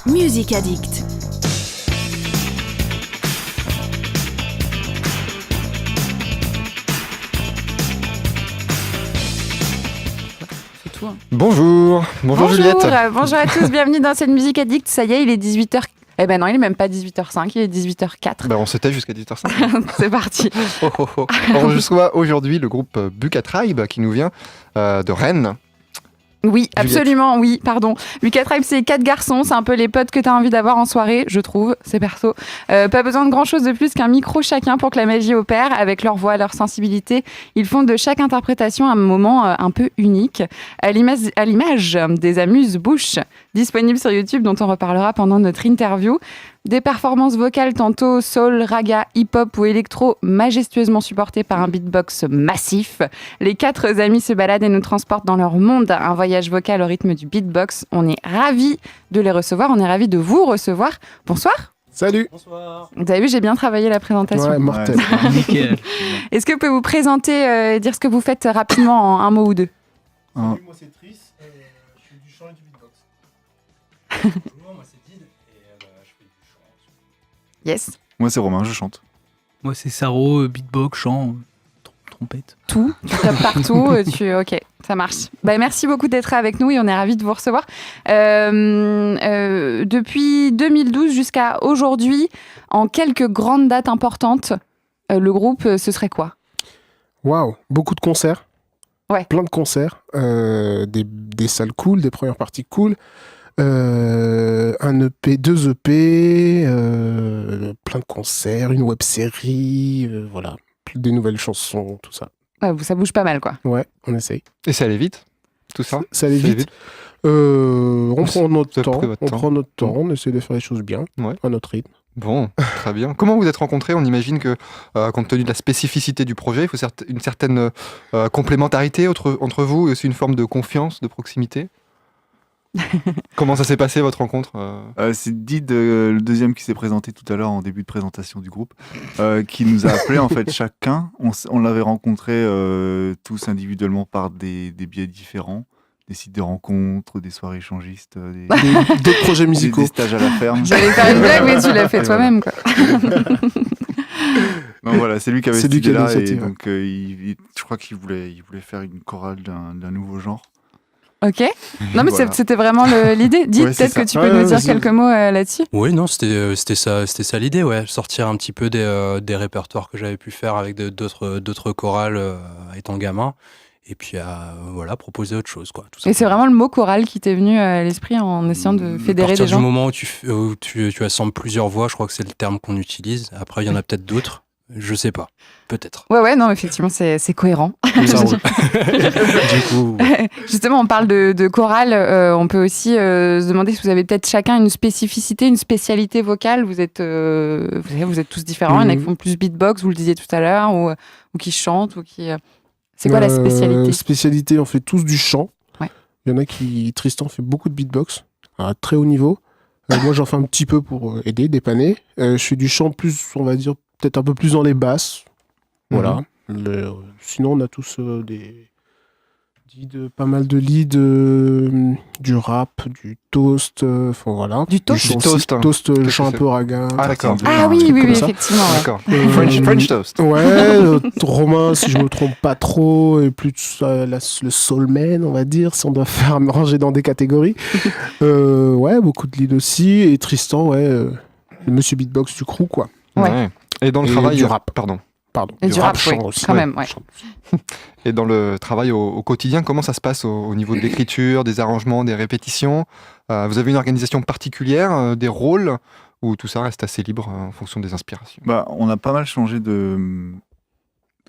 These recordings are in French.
Musique Addict. Bonjour Juliette. Bonjour à tous, bienvenue dans cette Musique Addict. Ça y est, il est 18h. Eh ben non, il est même pas 18h05, il est 18h04. Ben on se tait jusqu'à 18h05. C'est parti. On reçoit aujourd'hui le groupe Buka Tribe qui nous vient de Rennes. Oui, Juliette. absolument, oui, pardon. Buka Tribe, c'est 4 garçons, c'est un peu les potes que tu as envie d'avoir en soirée, je trouve, c'est perso. Pas besoin de grand-chose de plus qu'un micro chacun pour que la magie opère. Avec leur voix, leur sensibilité, ils font de chaque interprétation un moment un peu unique. À l'image des Amuse-Bouches, disponibles sur YouTube, dont on reparlera pendant notre interview. Des performances vocales tantôt soul, raga, hip-hop ou électro, majestueusement supportées par un beatbox massif. Les 4 amis se baladent et nous transportent dans leur monde, un voyage vocal au rythme du beatbox. On est ravis de les recevoir, on est ravis de vous recevoir. Bonsoir. Salut. Bonsoir. Vous avez vu, j'ai bien travaillé la présentation. Ouais, mortel. Ouais, nickel. Est-ce que vous pouvez vous présenter et dire ce que vous faites rapidement en un mot ou deux? Ah. Moi c'est Tris, je fais du chant et du beatbox. Bonjour, moi c'est Did et je fais du chant. Yes. Moi, c'est Romain, je chante. Moi, c'est Saro, beatbox, chant, trompette. Tout, tu tapes partout, ok, ça marche. Bah, merci beaucoup d'être avec nous et on est ravis de vous recevoir. Depuis 2012 jusqu'à aujourd'hui, en quelques grandes dates importantes, le groupe, ce serait quoi? Waouh, beaucoup de concerts. Ouais. Plein de concerts. Des salles cool, des premières parties cool. Un EP, 2 EP, plein de concerts, une web-série, voilà. Des nouvelles chansons, tout ça. Ouais, ça bouge pas mal, quoi. Ouais, on essaye. Et ça allait vite, tout ça? Ça allait vite. On prend notre Vous avez temps, pris votre temps. on essaie de faire les choses bien, Ouais. à notre rythme. Bon, très bien. Comment vous êtes rencontrés? On imagine que, compte tenu de la spécificité du projet, il faut une certaine complémentarité entre vous et aussi une forme de confiance, de proximité. Comment ça s'est passé, votre rencontre? C'est Did, le deuxième qui s'est présenté tout à l'heure en début de présentation du groupe, qui nous a appelés en fait chacun. On l'avait rencontré tous individuellement par des biais différents, des sites de rencontres, des soirées échangistes, D'autres projets musicaux. des stages à la ferme. J'allais faire une blague, mais tu l'as fait Et toi-même, quoi. Non, voilà, c'est lui qui avait C'est cette lui qui a idée-là et l'initiative, ouais. donc je crois qu'il voulait faire une chorale d'un nouveau genre. Ok. Non, mais Voilà. c'était vraiment l'idée. Dis, Ouais, c'est peut-être ça. que tu peux Ouais, nous ouais, dire vas-y. quelques mots là-dessus. Oui, non, c'était ça l'idée, ouais. Sortir un petit peu des répertoires que j'avais pu faire avec d'autres chorales étant gamin. Et puis, voilà, proposer autre chose, quoi. Tout Et c'est simplement. vraiment le mot chorale qui t'est venu à l'esprit en essayant de À fédérer partir des du gens. moment où tu assembles plusieurs voix, je crois que c'est le terme qu'on utilise. Après, il y en a peut-être d'autres. Je sais pas. Peut-être. Ouais, non, effectivement, c'est cohérent. Ça roule. Du coup, Justement, on parle de chorale. On peut aussi se demander si vous avez peut-être chacun une spécificité, une spécialité vocale. Vous êtes tous différents. Il y en a qui font plus beatbox, vous le disiez tout à l'heure, ou qui chantent, ou qui. C'est quoi la spécialité? Spécialité, on fait tous du chant. Ouais. Il y en a qui... Tristan fait beaucoup de beatbox, à très haut niveau. Moi, j'en fais un petit peu pour aider, dépanner. Je fais du chant plus, on va dire, peut-être un peu plus dans les basses. Voilà. Sinon, on a tous pas mal de leads, du rap, du toast, enfin voilà. Du toast? chant Du toast, hein. Toast, le Qu'est-ce chant que un c'est? peu raga. Ah, d'accord. Ah oui, comme ça. effectivement. Ouais. D'accord. Euh, French toast. Ouais, Romain, si je me trompe pas trop, et plus le soulman, on va dire, si on doit faire ranger dans des catégories. Ouais, beaucoup de leads aussi. Et Tristan, ouais, le monsieur beatbox du crew, quoi. Ouais. Et dans le Et travail... du rap. Pardon. Et du rap, chant oui, aussi. quand même, ouais. Chant. Et dans le travail au quotidien, comment ça se passe au niveau de l'écriture, des arrangements, des répétitions? Vous avez une organisation particulière, des rôles, ou tout ça reste assez libre en fonction des inspirations? Bah, on a pas mal changé de...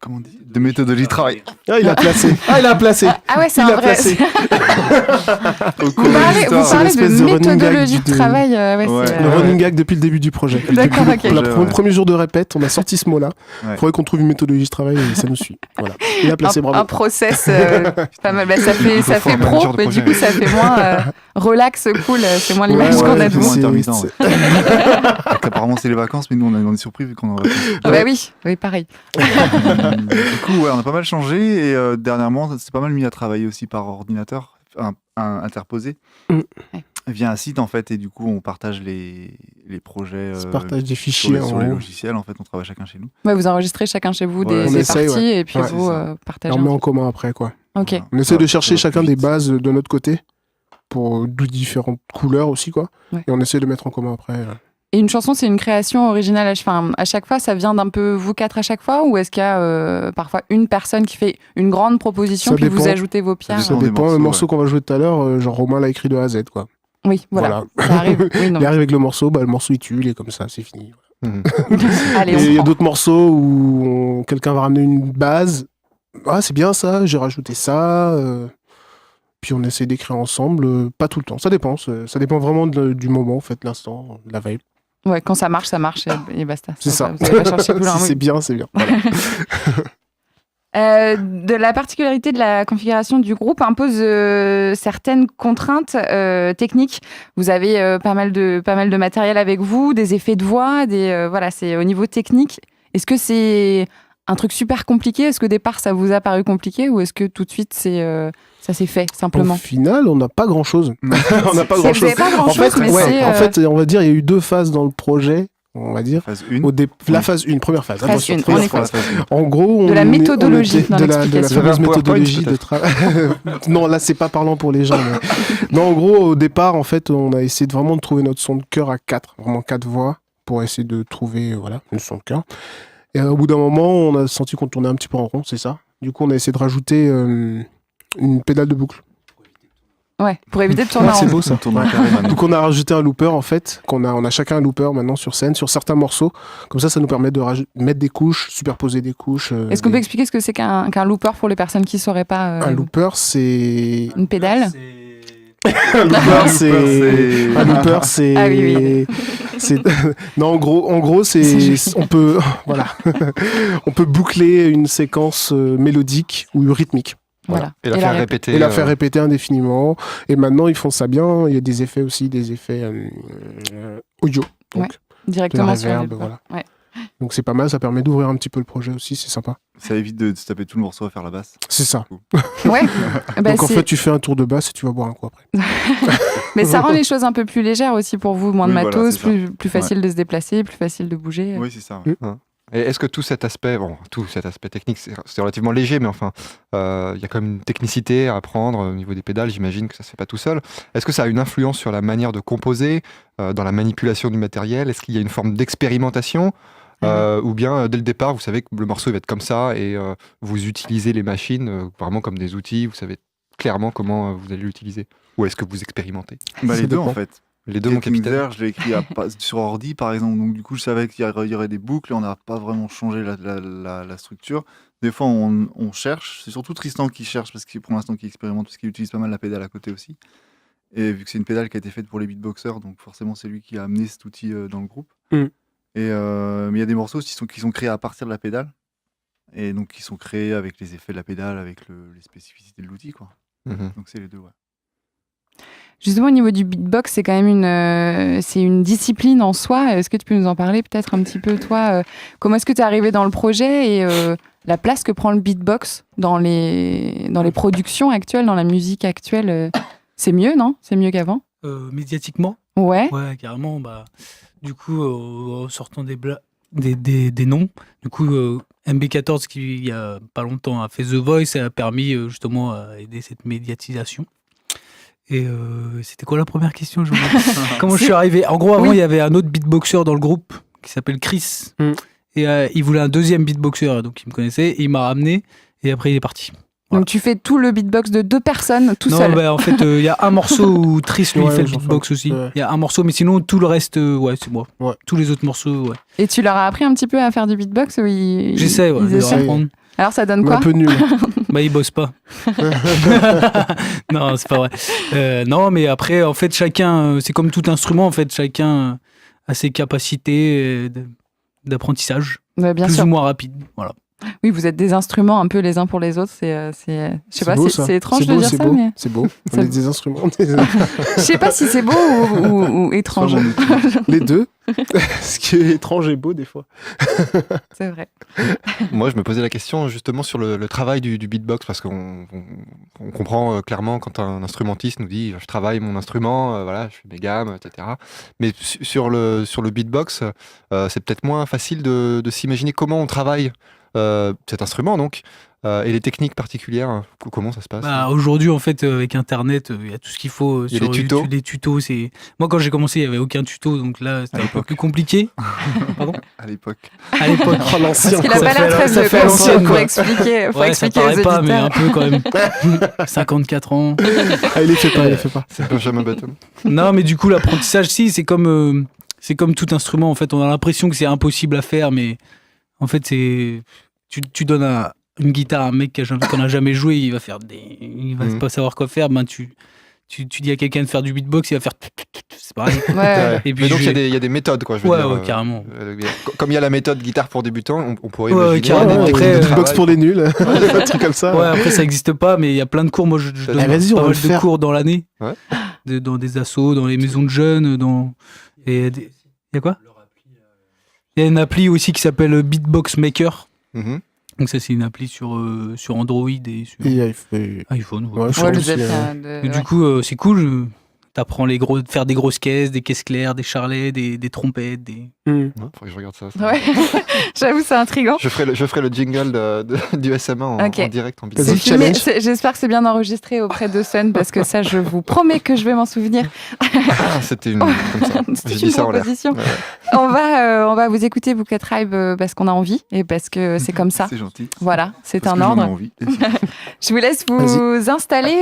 Comment on dit? De méthodologie de travail. Ah, il a placé. Ah ouais, c'est Il un a vrai. placé. Au cours Vous de parlez l'histoire. C'est de l'espèce de running gag méthodologie de du- travail. Ouais, Ouais. c'est, Le running gag depuis le début du projet. D'accord, ok. Le premier jour de répète, on a sorti ce mot-là. Il Ouais. faudrait qu'on trouve une méthodologie de travail et ça nous suit. Voilà. Il a placé, un bravo. process pas mal. Bah, ça fait faut un pro, manager de mais du projet. coup, ça fait moins relax, cool. C'est moins l'image Ouais, qu'on a ouais, de vous. moins c'est- intermittent, c'est- Donc, apparemment, c'est les vacances, mais nous, on est surpris vu qu'on est en vacances. Ah bah oui, pareil. Du coup, ouais, on a pas mal changé et dernièrement, c'est pas mal mis à travailler aussi par ordinateur interposé. Mm. Ouais. via un site en fait, et du coup on partage les projets On se partage des sur fichiers sur les en haut. logiciels. En fait, on travaille chacun chez nous. Ouais, vous enregistrez chacun chez vous Ouais, des on essaye, parties et puis Ouais, vous c'est ça. Et partagez. on met en commun après, quoi. Ok. Voilà. On essaie Ça de va- chercher ça va chacun plus des vite. bases de notre côté pour d'où différentes couleurs aussi, quoi. Ouais. Et on essaie de mettre en commun après. Et une chanson, c'est une création originale à chaque fois, ça vient d'un peu vous quatre à chaque fois, ou est-ce qu'il y a parfois une personne qui fait une grande proposition, Ça puis vous dépend. ajoutez vos pierres dépend. Ça des dépend. morceaux, Le morceau ouais. qu'on va jouer tout à l'heure, genre Romain l'a écrit de A à Z, quoi. Oui, voilà. Voilà. Ça arrive. Oui, non. Il arrive avec le morceau, le morceau il tue, il est comme ça, c'est fini. Mhm. Allez, Et on il y a prend. d'autres morceaux où quelqu'un va ramener une base. Ah, c'est bien ça, j'ai rajouté ça. Puis on essaie d'écrire ensemble, pas tout le temps, ça dépend. Ça dépend vraiment du moment, en fait, l'instant, de la vibe. Ouais, quand ça marche et basta. C'est ça. Vous n'allez pas chercher plus loin. Si oui. c'est bien, c'est bien. Voilà. De la particularité de la configuration du groupe impose certaines contraintes techniques. Vous avez pas mal de matériel avec vous, des effets de voix, voilà, c'est au niveau technique. Est-ce que c'est un truc super compliqué? Est-ce qu'au départ ça vous a paru compliqué ou est-ce que tout de suite ça s'est fait simplement? Au final, on n'a pas grand-chose. on n'a pas Vous grand-chose. n'avez pas grand-chose, mais c'est... En fait, on va dire, il y a eu 2 phases dans le projet, on va dire. Phase 1. La phase 1, première phase. Phase Attention, une, première on phase. Phase 1. En gros, De la méthodologie dans de la l'explication. fameuse Vous avez un PowerPoint, méthodologie de travail. Non, là, c'est pas parlant pour les gens. Mais... Non, en gros, au départ, en fait, on a essayé vraiment de trouver notre son de cœur à 4, vraiment 4 voix, pour essayer de trouver une son de cœur. Et au bout d'un moment, on a senti qu'on tournait un petit peu en rond, c'est ça. Du coup, on a essayé de rajouter une pédale de boucle. Ouais, pour éviter de tourner en c'est rond. beau ça. On tourne en carré maintenant. Donc on a rajouté un looper en fait, on a chacun un looper maintenant sur scène, sur certains morceaux. Comme ça nous permet de mettre des couches, superposer des couches. Est-ce qu'on peut expliquer ce que c'est qu'un looper pour les personnes qui ne sauraient pas Un looper, c'est... une pédale? Un looper, c'est... Un looper, c'est... Ah oui. c'est... Non, en gros, C'est c'est... juste. On peut... Voilà. On peut boucler une séquence mélodique ou rythmique. Voilà. Et la faire répéter. Et la faire répéter indéfiniment. Et maintenant, ils font ça bien. Il y a des effets aussi, des effets audio. Donc, Directement la sur le reverb, looper. voilà. Ouais. Donc c'est pas mal, ça permet d'ouvrir un petit peu le projet aussi, c'est sympa. Ça évite de se taper tout le morceau à faire la basse. C'est ça. Ouais. Bah, Donc en c'est- fait, tu fais un tour de basse et tu vas boire un coup après. Mais ça rend les choses un peu plus légères aussi pour vous, moins de Oui, voilà, matos, c'est ça. plus facile de se déplacer, plus facile de bouger. Oui, c'est ça. Ouais. Et est-ce que tout cet aspect technique, c'est relativement léger, mais enfin, il y a quand même une technicité à apprendre au niveau des pédales, j'imagine que ça se fait pas tout seul. Est-ce que ça a une influence sur la manière de composer, dans la manipulation du matériel? Est-ce qu'il y a une forme d'expérimentation ou bien dès le départ, vous savez que le morceau il va être comme ça et vous utilisez les machines vraiment comme des outils, vous savez clairement comment vous allez l'utiliser? Ou est-ce que vous expérimentez? Bah, Ça les deux dépend. en fait. Les deux, mon capitaine. Kingser, je l'ai écrit sur ordi par exemple, donc du coup je savais qu'il y aurait des boucles et on n'a pas vraiment changé la structure. Des fois on cherche, c'est surtout Tristan qui cherche parce qu'il pour l'instant qui expérimente parce qu'il utilise pas mal la pédale à côté aussi. Et vu que c'est une pédale qui a été faite pour les beatboxers, donc forcément c'est lui qui a amené cet outil dans le groupe. Mm. Et mais il y a des morceaux aussi qui sont créés à partir de la pédale et donc qui sont créés avec les effets de la pédale, avec les spécificités de l'outil quoi. Mhm. Donc c'est les deux ouais. Justement, au niveau du beatbox, c'est quand même une discipline en soi. Est-ce que tu peux nous en parler peut-être un petit peu, toi comment est-ce que tu es arrivé dans le projet et la place que prend le beatbox dans les productions actuelles, dans la musique actuelle c'est mieux, non? C'est mieux qu'avant? Médiatiquement, Ouais. ouais, carrément. Bah, du coup, en sortant des noms, du coup, MB14, qui il y a pas longtemps a fait The Voice, et a permis justement à aider cette médiatisation. Et c'était quoi la première question? Comment je suis arrivé? En gros, avant, il y avait un autre beatboxer dans le groupe qui s'appelle Chris. Mm. Et il voulait un deuxième beatboxer, donc il me connaissait. Et il m'a ramené, et après, il est parti. Donc tu fais tout le beatbox de 2 personnes tout Non, seul. bah, en fait, il y a un morceau où Tris, lui, il Ouais, fait le j'en beatbox fais. aussi. Il Ouais. y a un morceau, mais sinon, tout le reste, ouais, c'est moi. Ouais. Tous les autres morceaux, ouais. Et tu leur as appris un petit peu à faire du beatbox ou J'essaie, ouais, ils de leur essaient apprendre. Alors ça donne Mais quoi? un peu nul. Bah, ils bossent pas. Non, c'est pas vrai. Non, mais après, en fait, chacun, c'est comme tout instrument, en fait, chacun a ses capacités d'apprentissage, Ouais, bien plus sûr. ou moins rapides. Voilà. Oui, vous êtes des instruments un peu les uns pour les autres. Je sais pas, beau, c'est ça. c'est étrange C'est de beau, dire c'est ça, beau. mais C'est beau. On Ça- est des instruments. je sais pas si c'est beau ou étrange. Les deux. Ce qui est étrange et beau des fois. C'est vrai. Moi, je me posais la question justement sur le travail du beatbox, parce qu'on comprend clairement quand un instrumentiste nous dit je travaille mon instrument, voilà, je fais mes gammes, etc. Mais sur le beatbox, c'est peut-être moins facile de s'imaginer comment on travaille cet instrument, donc, et les techniques particulières. Comment ça se passe? Bah, aujourd'hui, en fait, avec Internet, il y a tout ce qu'il faut Il y a sur les tutos. YouTube, les tutos. Moi, quand j'ai commencé, il n'y avait aucun tuto, donc là, c'était un peu plus compliqué. Pardon. À l'époque. À l'époque. Oh, l'ancien. Parce qu'il a Ça pas fait- l'air très ça vieux fait pour- l'ancienne, pour quoi. expliquer, faut Ouais, ça expliquer aux paraît pas, mais auditeurs. un peu quand même. 54 ans. Ah, il les fait pas, il les fait pas. C'est Benjamin Button. Non, mais du coup, l'apprentissage, si, c'est comme tout instrument. En fait, on a l'impression que c'est impossible à faire, mais en fait, tu donnes une guitare à un mec qui n'a jamais joué, il va Mhm. pas savoir quoi faire. Ben, tu dis à quelqu'un de faire du beatbox, il va faire. C'est pareil. Ouais. Et puis, Mais donc je il vais- y a des méthodes, quoi. Je veux Ouais, dire, ouais, carrément. Comme il y a la méthode guitare pour débutants, on pourrait Ouais, imaginer carrément. des Après, techniques de Beatbox travail. pour les nuls. Un truc comme ça. Ouais, après, ça n'existe pas, mais il y a plein de cours. Moi, je donne Eh, vas-y, on pas va mal le de faire. cours dans l'année. Ouais. Dans des assos, dans les maisons de jeunes. Il y a quoi? Il y a une appli aussi qui s'appelle Beatbox Maker. Mhm. Donc ça, c'est une appli sur Android et sur Et il fait. iPhone. Ouais, je Ouais, pense le aussi, Zep, Et du coup, c'est cool. T'apprends faire des grosses caisses, des caisses claires, des charlets, des trompettes. Hmm. Ouais, faudrait que je regarde ça. Ouais. J'avoue, c'est intriguant. Je ferai le jingle du SMA en Ok. direct en Vas-y, C'est vidéo. filmé. challenge. J'espère que c'est bien enregistré auprès de Sun parce que ça, je vous promets que je vais m'en souvenir. Ah, c'était une comme ça. C'est J'ai une dit ça en l'air. proposition. Ouais, ouais. On va vous écouter, Bouquet Tribe, parce qu'on a envie et parce que c'est comme ça. C'est gentil. Voilà, c'est Parce un que j'en ai ordre. envie. Je vous laisse vous installer.